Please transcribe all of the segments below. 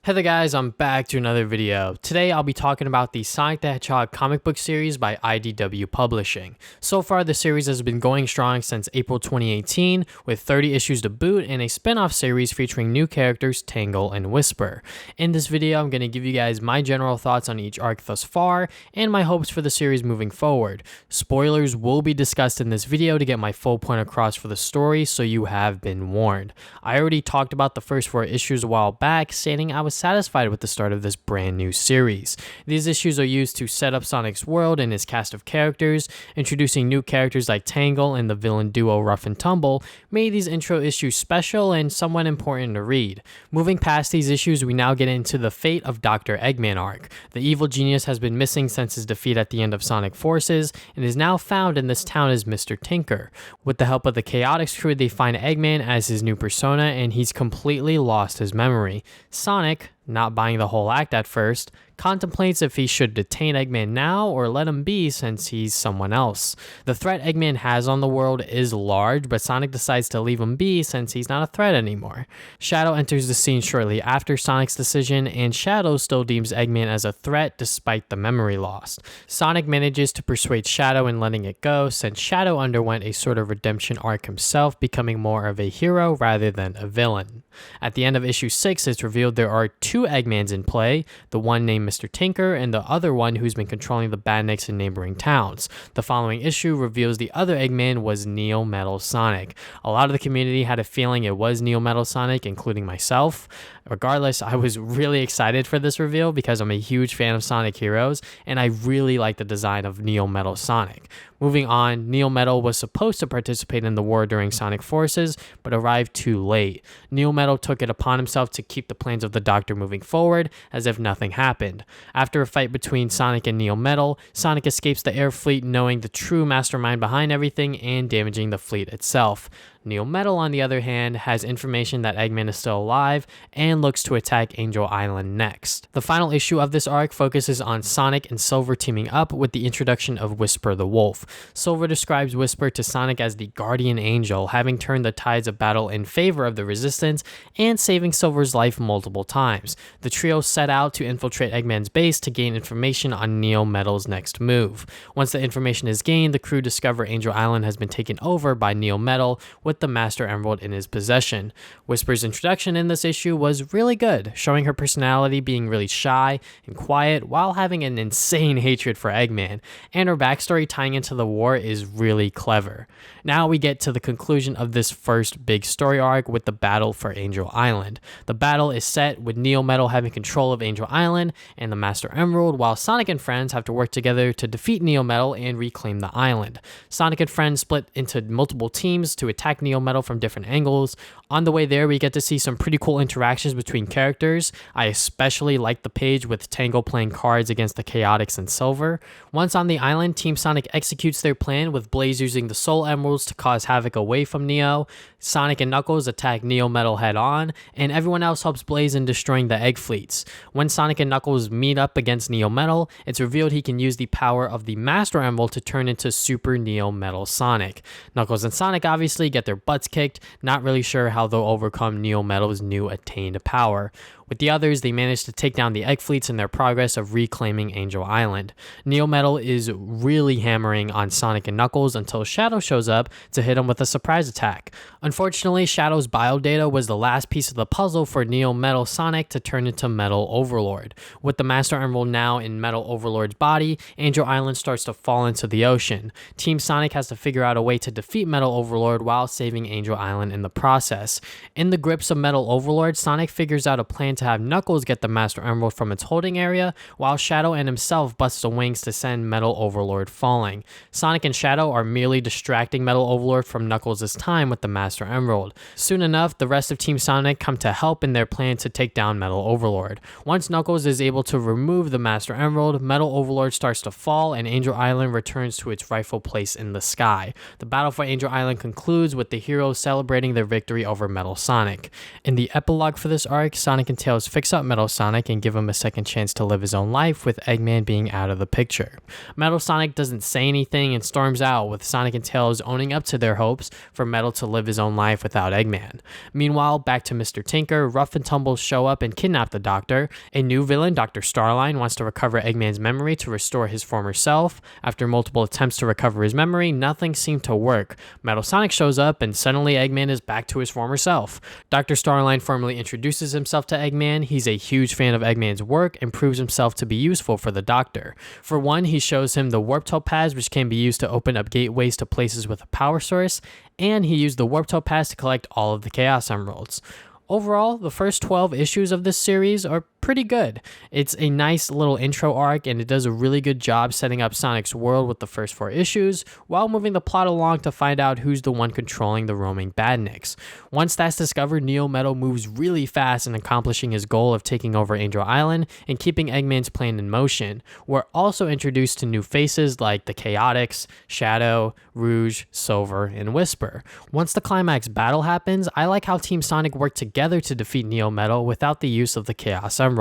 Hey there guys, I'm back to another video. Today I'll be talking about the Sonic the Hedgehog comic book series by IDW Publishing. So far the series has been going strong since April 2018 with 30 issues to boot and a spin-off series featuring new characters Tangle and Whisper. In this video I'm going to give you guys my general thoughts on each arc thus far and my hopes for the series moving forward. Spoilers will be discussed in this video to get my full point across for the story, so you have been warned. I already talked about the first 4 issues a while back, stating I was satisfied with the start of this brand new series. These issues are used to set up Sonic's world and his cast of characters. Introducing new characters like Tangle and the villain duo Rough and Tumble made these intro issues special and somewhat important to read. Moving past these issues, we now get into the fate of Dr. Eggman arc. The evil genius has been missing since his defeat at the end of Sonic Forces and is now found in this town as Mr. Tinker. With the help of the Chaotix crew, they find Eggman as his new persona and he's completely lost his memory. Sonic, not buying the whole act at first, contemplates if he should detain Eggman now or let him be since he's someone else. The threat Eggman has on the world is large, but Sonic decides to leave him be since he's not a threat anymore. Shadow enters the scene shortly after Sonic's decision, and Shadow still deems Eggman as a threat despite the memory lost. Sonic manages to persuade Shadow in letting it go since Shadow underwent a sort of redemption arc himself, becoming more of a hero rather than a villain. At the end of issue 6, it's revealed there are 2 Eggmans in play, the one named Mr. Tinker and the other one who's been controlling the badniks in neighboring towns. The following issue reveals the other Eggman was Neo Metal Sonic. A lot of the community had a feeling it was Neo Metal Sonic, including myself. Regardless, I was really excited for this reveal because I'm a huge fan of Sonic heroes and I really like the design of Neo Metal Sonic. Moving on, Neo Metal was supposed to participate in the war during Sonic Forces, but arrived too late. Neo Metal took it upon himself to keep the plans of the Doctor moving forward, as if nothing happened. After a fight between Sonic and Neo Metal, Sonic escapes the air fleet knowing the true mastermind behind everything and damaging the fleet itself. Neo Metal, on the other hand, has information that Eggman is still alive and looks to attack Angel Island next. The final issue of this arc focuses on Sonic and Silver teaming up with the introduction of Whisper the Wolf. Silver describes Whisper to Sonic as the guardian angel, having turned the tides of battle in favor of the Resistance and saving Silver's life multiple times. The trio set out to infiltrate Eggman's base to gain information on Neo Metal's next move. Once the information is gained, the crew discover Angel Island has been taken over by Neo Metal with the Master Emerald in his possession. Whisper's introduction in this issue was really good, showing her personality being really shy and quiet while having an insane hatred for Eggman, and her backstory tying into the war is really clever. Now we get to the conclusion of this first big story arc with the battle for Angel Island. The battle is set with Neo Metal having control of Angel Island and the Master Emerald, while Sonic and friends have to work together to defeat Neo Metal and reclaim the island. Sonic and friends split into multiple teams to attack Neo Metal from different angles. On the way there, we get to see some pretty cool interactions between characters. I especially like the page with Tangle playing cards against the Chaotix and Silver. Once on the island, Team Sonic executes their plan with Blaze using the Soul Emeralds to cause havoc away from Neo. Sonic and Knuckles attack Neo Metal head on, and everyone else helps Blaze in destroying the egg fleets. When Sonic and Knuckles meet up against Neo Metal, it's revealed he can use the power of the Master Emerald to turn into Super Neo Metal Sonic. Knuckles and Sonic obviously get their butts kicked, not really sure how they'll overcome Neo Metal's new attained power. With the others, they manage to take down the egg fleets in their progress of reclaiming Angel Island. Neo Metal is really hammering on Sonic and Knuckles until Shadow shows up to hit him with a surprise attack. Unfortunately, Shadow's biodata was the last piece of the puzzle for Neo Metal Sonic to turn into Metal Overlord. With the Master Emerald now in Metal Overlord's body, Angel Island starts to fall into the ocean. Team Sonic has to figure out a way to defeat Metal Overlord while saving Angel Island in the process. In the grips of Metal Overlord, Sonic figures out a plan to have Knuckles get the Master Emerald from its holding area, while Shadow and himself bust the wings to send Metal Overlord falling. Sonic and Shadow are merely distracting Metal Overlord from Knuckles' time with the Master Emerald. Soon enough, the rest of Team Sonic come to help in their plan to take down Metal Overlord. Once Knuckles is able to remove the Master Emerald, Metal Overlord starts to fall and Angel Island returns to its rightful place in the sky. The battle for Angel Island concludes with with the heroes celebrating their victory over Metal Sonic. In the epilogue for this arc, Sonic and Tails fix up Metal Sonic and give him a second chance to live his own life, with Eggman being out of the picture. Metal Sonic doesn't say anything and storms out, with Sonic and Tails owning up to their hopes for Metal to live his own life without Eggman. Meanwhile, back to Mr. Tinker, Rough and Tumble show up and kidnap the Doctor. A new villain, Dr. Starline, wants to recover Eggman's memory to restore his former self. After multiple attempts to recover his memory, nothing seemed to work. Metal Sonic shows up and suddenly Eggman is back to his former self. Dr. Starline formally introduces himself to Eggman. He's a huge fan of Eggman's work and proves himself to be useful for the Doctor. For one, he shows him the warp topaz, which can be used to open up gateways to places with a power source, and he used the warp topaz to collect all of the Chaos Emeralds. Overall, the first 12 issues of this series are pretty good. It's a nice little intro arc, and it does a really good job setting up Sonic's world with the first 4 issues, while moving the plot along to find out who's the one controlling the roaming badniks. Once that's discovered, Neo Metal moves really fast in accomplishing his goal of taking over Angel Island and keeping Eggman's plan in motion. We're also introduced to new faces like the Chaotix, Shadow, Rouge, Silver, and Whisper. Once the climax battle happens, I like how Team Sonic worked together to defeat Neo Metal without the use of the Chaos Emeralds.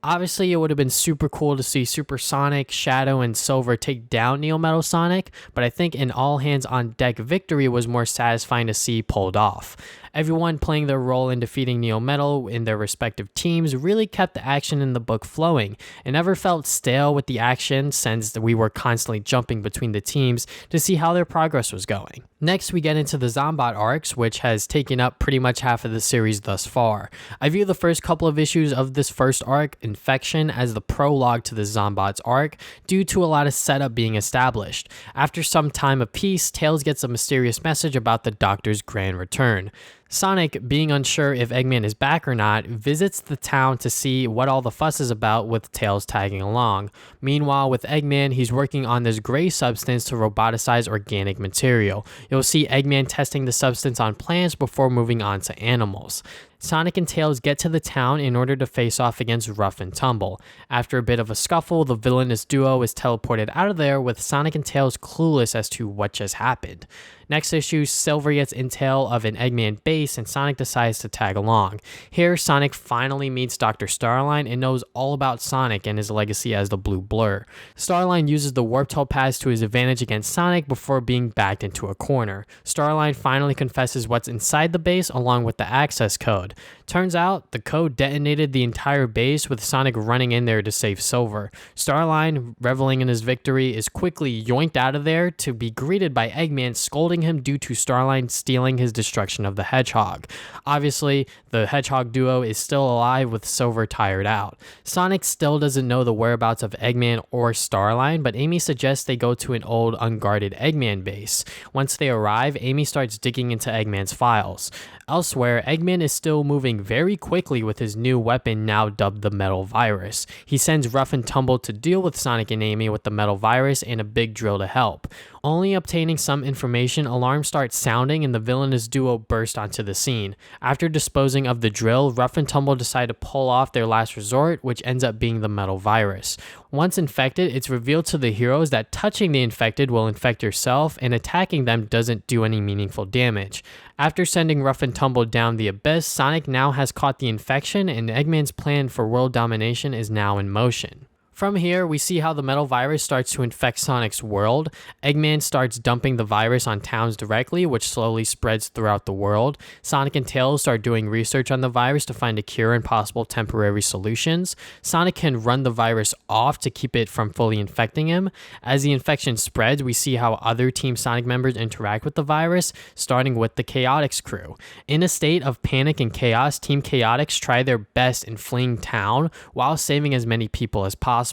Obviously, it would have been super cool to see Super Sonic, Shadow, and Silver take down Neo Metal Sonic, but I think an all-hands-on-deck victory was more satisfying to see pulled off. Everyone playing their role in defeating Neo Metal in their respective teams really kept the action in the book flowing. It never felt stale with the action, since we were constantly jumping between the teams to see how their progress was going. Next, we get into the Zombot arcs, which has taken up pretty much half of the series thus far. I view the first couple of issues of this first arc, Infection, as the prologue to the Zombots arc, due to a lot of setup being established. After some time of peace, Tails gets a mysterious message about the Doctor's grand return. Sonic, being unsure if Eggman is back or not, visits the town to see what all the fuss is about, with Tails tagging along. Meanwhile, with Eggman, he's working on this gray substance to roboticize organic material. You'll see Eggman testing the substance on plants before moving on to animals. Sonic and Tails get to the town in order to face off against Rough and Tumble. After a bit of a scuffle, the villainous duo is teleported out of there, with Sonic and Tails clueless as to what just happened. Next issue, Silver gets intel of an Eggman base and Sonic decides to tag along. Here, Sonic finally meets Dr. Starline and knows all about Sonic and his legacy as the Blue Blur. Starline uses the warp topaz to his advantage against Sonic before being backed into a corner. Starline finally confesses what's inside the base along with the access code. Turns out, the code detonated the entire base, with Sonic running in there to save Silver. Starline, reveling in his victory, is quickly yoinked out of there to be greeted by Eggman scolding him due to Starline stealing his destruction of the Hedgehog. Obviously, the Hedgehog duo is still alive, with Silver tired out. Sonic still doesn't know the whereabouts of Eggman or Starline, but Amy suggests they go to an old unguarded Eggman base. Once they arrive, Amy starts digging into Eggman's files. Elsewhere, Eggman is still moving very quickly with his new weapon, now dubbed the Metal Virus. He sends Rough and Tumble to deal with Sonic and Amy with the Metal Virus and a big drill to help. Only obtaining some information, alarms start sounding and the villainous duo burst onto the scene. After disposing of the drill, Rough and Tumble decide to pull off their last resort, which ends up being the Metal Virus. Once infected, it's revealed to the heroes that touching the infected will infect yourself, and attacking them doesn't do any meaningful damage. After sending Rough and Tumble down the abyss, Sonic now has caught the infection, and Eggman's plan for world domination is now in motion. From here, we see how the Metal Virus starts to infect Sonic's world. Eggman starts dumping the virus on towns directly, which slowly spreads throughout the world. Sonic and Tails start doing research on the virus to find a cure and possible temporary solutions. Sonic can run the virus off to keep it from fully infecting him. As the infection spreads, we see how other Team Sonic members interact with the virus, starting with the Chaotix crew. In a state of panic and chaos, Team Chaotix try their best in fleeing town while saving as many people as possible.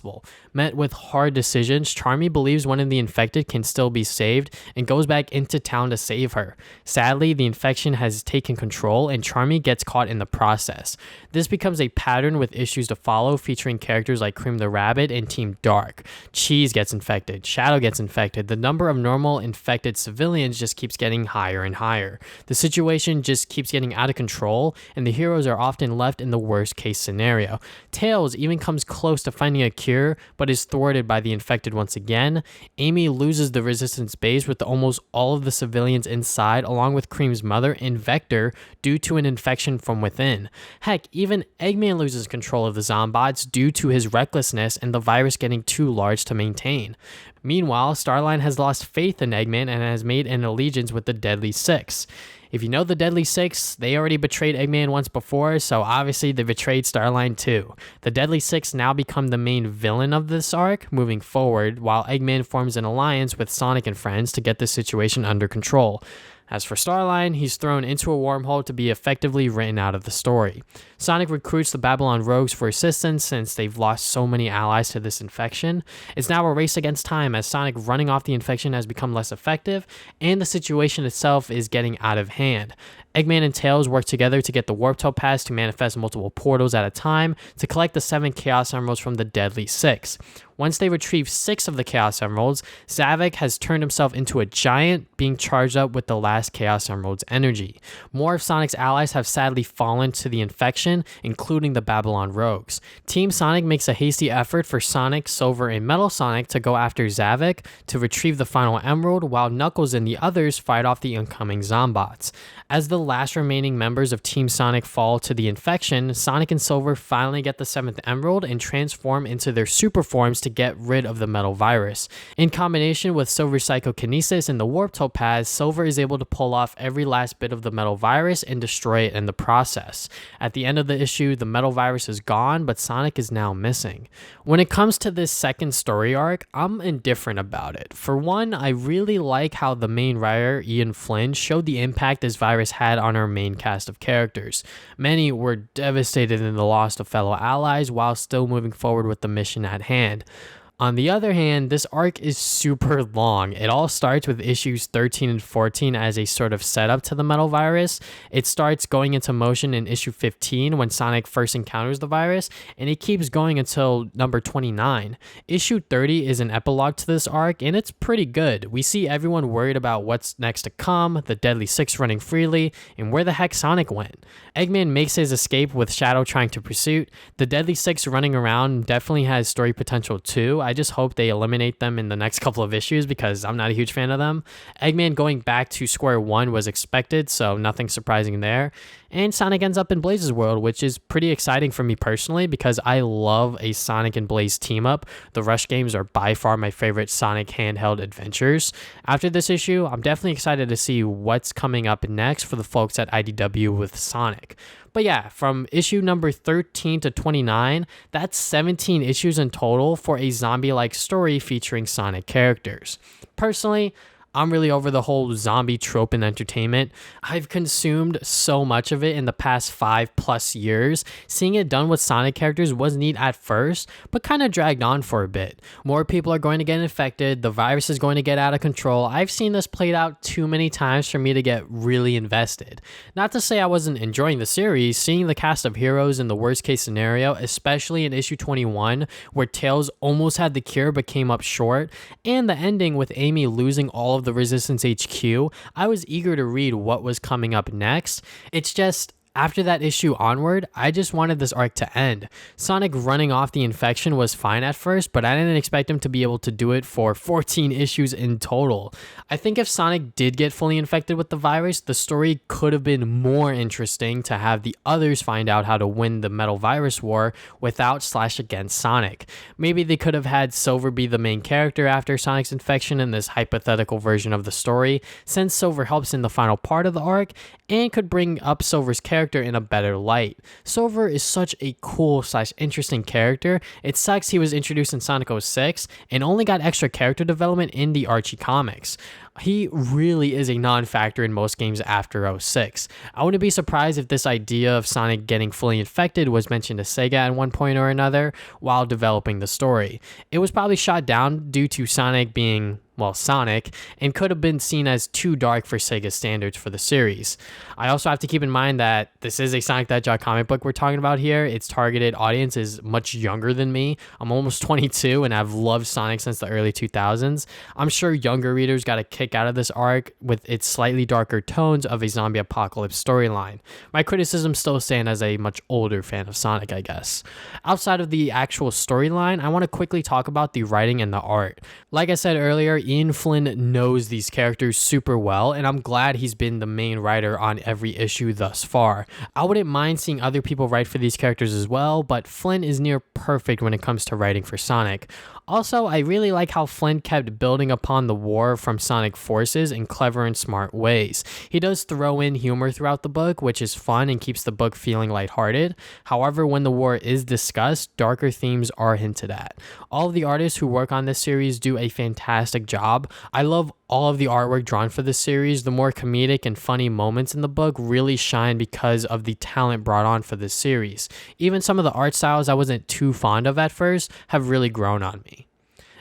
Met with hard decisions, Charmy believes one of the infected can still be saved and goes back into town to save her. Sadly, the infection has taken control and Charmy gets caught in the process. This becomes a pattern with issues to follow, featuring characters like Cream the Rabbit and Team Dark. Cheese gets infected, Shadow gets infected, the number of normal infected civilians just keeps getting higher and higher. The situation just keeps getting out of control and the heroes are often left in the worst case scenario. Tails even comes close to finding a cure, but is thwarted by the infected once again. Amy loses the Resistance base with almost all of the civilians inside, along with Cream's mother and Vector, due to an infection from within. Heck, even Eggman loses control of the Zombots due to his recklessness and the virus getting too large to maintain. Meanwhile, Starline has lost faith in Eggman and has made an allegiance with the Deadly Six. If you know the Deadly Six, they already betrayed Eggman once before, so obviously they betrayed Starline too. The Deadly Six now become the main villain of this arc moving forward, while Eggman forms an alliance with Sonic and friends to get the situation under control. As for Starline, he's thrown into a wormhole to be effectively written out of the story. Sonic recruits the Babylon Rogues for assistance since they've lost so many allies to this infection. It's now a race against time as Sonic running off the infection has become less effective and the situation itself is getting out of hand. Eggman and Tails work together to get the Warp Topaz to manifest multiple portals at a time to collect the 7 Chaos Emeralds from the Deadly Six. Once they retrieve 6 of the Chaos Emeralds, Zavok has turned himself into a giant, being charged up with the last Chaos Emerald's energy. More of Sonic's allies have sadly fallen to the infection, including the Babylon Rogues. Team Sonic makes a hasty effort for Sonic, Silver, and Metal Sonic to go after Zavok to retrieve the final emerald, while Knuckles and the others fight off the incoming Zombots. As the last remaining members of Team Sonic fall to the infection, Sonic and Silver finally get the 7th emerald and transform into their super forms to get rid of the metal virus. In combination with Silver's psychokinesis and the Warp Topaz, Silver is able to pull off every last bit of the metal virus and destroy it in the process. At the end of the issue, the metal virus is gone, but Sonic is now missing. When it comes to this second story arc, I'm indifferent about it. For one, I really like how the main writer, Ian Flynn, showed the impact this virus had on our main cast of characters. Many were devastated in the loss of fellow allies while still moving forward with the mission at hand. On the other hand, this arc is super long. It all starts with issues 13 and 14 as a sort of setup to the metal virus. It starts going into motion in issue 15 when Sonic first encounters the virus, and it keeps going until number 29. Issue 30 is an epilogue to this arc, and it's pretty good. We see everyone worried about what's next to come, the Deadly Six running freely, and where the heck Sonic went. Eggman makes his escape with Shadow trying to pursue. The Deadly Six running around definitely has story potential too. I just hope they eliminate them in the next couple of issues because I'm not a huge fan of them. Eggman going back to square one was expected, so nothing surprising there. And Sonic ends up in Blaze's world, which is pretty exciting for me personally because I love a Sonic and Blaze team up. The Rush games are by far my favorite Sonic handheld adventures. After this issue, I'm definitely excited to see what's coming up next for the folks at IDW with Sonic. But yeah, from issue number 13 to 29, that's 17 issues in total for a zombie-like story featuring Sonic characters. Personally, I'm really over the whole zombie trope in entertainment. I've consumed so much of it in the past 5+ years. Seeing it done with Sonic characters was neat at first, but kind of dragged on for a bit. More people are going to get infected, the virus is going to get out of control. I've seen this played out too many times for me to get really invested. Not to say I wasn't enjoying the series, seeing the cast of heroes in the worst case scenario, especially in issue 21, where Tails almost had the cure but came up short, and the ending with Amy losing all of the Resistance HQ, I was eager to read what was coming up next. It's just, after that issue onward, I just wanted this arc to end. Sonic running off the infection was fine at first, but I didn't expect him to be able to do it for 14 issues in total. I think if Sonic did get fully infected with the virus, the story could have been more interesting to have the others find out how to win the metal virus war without / against Sonic. Maybe they could have had Silver be the main character after Sonic's infection in this hypothetical version of the story, since Silver helps in the final part of the arc and could bring up Silver's character in a better light. Silver is such a cool / interesting character. It sucks he was introduced in Sonic 06 and only got extra character development in the Archie comics. He really is a non-factor in most games after 06. I wouldn't be surprised if this idea of Sonic getting fully infected was mentioned to Sega at one point or another while developing the story. It was probably shot down due to Sonic being, Sonic, and could have been seen as too dark for Sega standards for the series. I also have to keep in mind that this is a Sonic the Hedgehog comic book we're talking about here. Its targeted audience is much younger than me. I'm almost 22 and I've loved Sonic since the early 2000s. I'm sure younger readers got a kick out of this arc with its slightly darker tones of a zombie apocalypse storyline. My criticisms still stand as a much older fan of Sonic, I guess. Outside of the actual storyline, I want to quickly talk about the writing and the art. Like I said earlier, Ian Flynn knows these characters super well, and I'm glad he's been the main writer on every issue thus far. I wouldn't mind seeing other people write for these characters as well, but Flynn is near perfect when it comes to writing for Sonic. Also, I really like how Flynn kept building upon the war from Sonic forces in clever and smart ways. He does throw in humor throughout the book, which is fun and keeps the book feeling lighthearted. However, when the war is discussed, darker themes are hinted at. All of the artists who work on this series do a fantastic job. I love all of the artwork drawn for this series. The more comedic and funny moments in the book really shine because of the talent brought on for this series. Even some of the art styles I wasn't too fond of at first have really grown on me.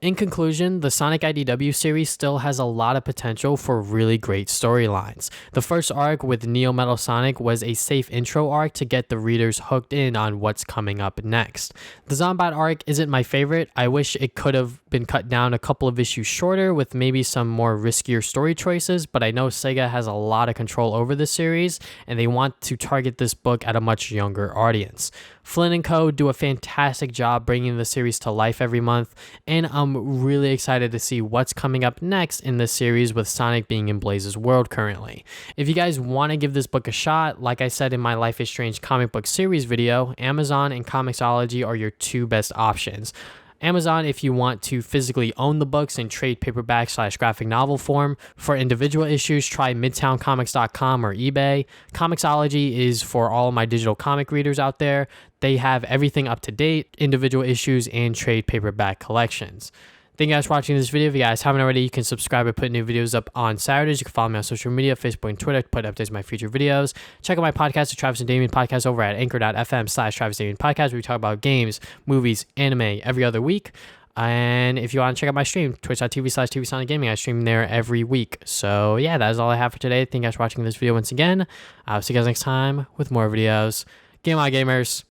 In conclusion, the Sonic IDW series still has a lot of potential for really great storylines. The first arc with Neo Metal Sonic was a safe intro arc to get the readers hooked in on what's coming up next. The Zombot arc isn't my favorite. I wish it could have been cut down a couple of issues shorter with maybe some more riskier story choices, but I know Sega has a lot of control over the series and they want to target this book at a much younger audience. Flynn and Co. do a fantastic job bringing the series to life every month, and I'm really excited to see what's coming up next in this series with Sonic being in Blaze's world currently. If you guys want to give this book a shot, like I said in my Life is Strange comic book series video, Amazon and Comixology are your two best options. Amazon if you want to physically own the books in trade paperback / graphic novel form. For individual issues, try midtowncomics.com or eBay. Comixology is for all of my digital comic readers out there. They have everything up to date, individual issues, and trade paperback collections. Thank you guys for watching this video. If you guys haven't already, you can subscribe and put new videos up on Saturdays. You can follow me on social media, Facebook and Twitter to put updates on my future videos. Check out my podcast, the Travis and Damien podcast, over at anchor.fm/Travis Damien podcast, where we talk about games, movies, anime every other week. And if you want to check out my stream, twitch.tv/TV Sonic Gaming, I stream there every week. So yeah, that is all I have for today. Thank you guys for watching this video once again. I'll see you guys next time with more videos. Game on, gamers.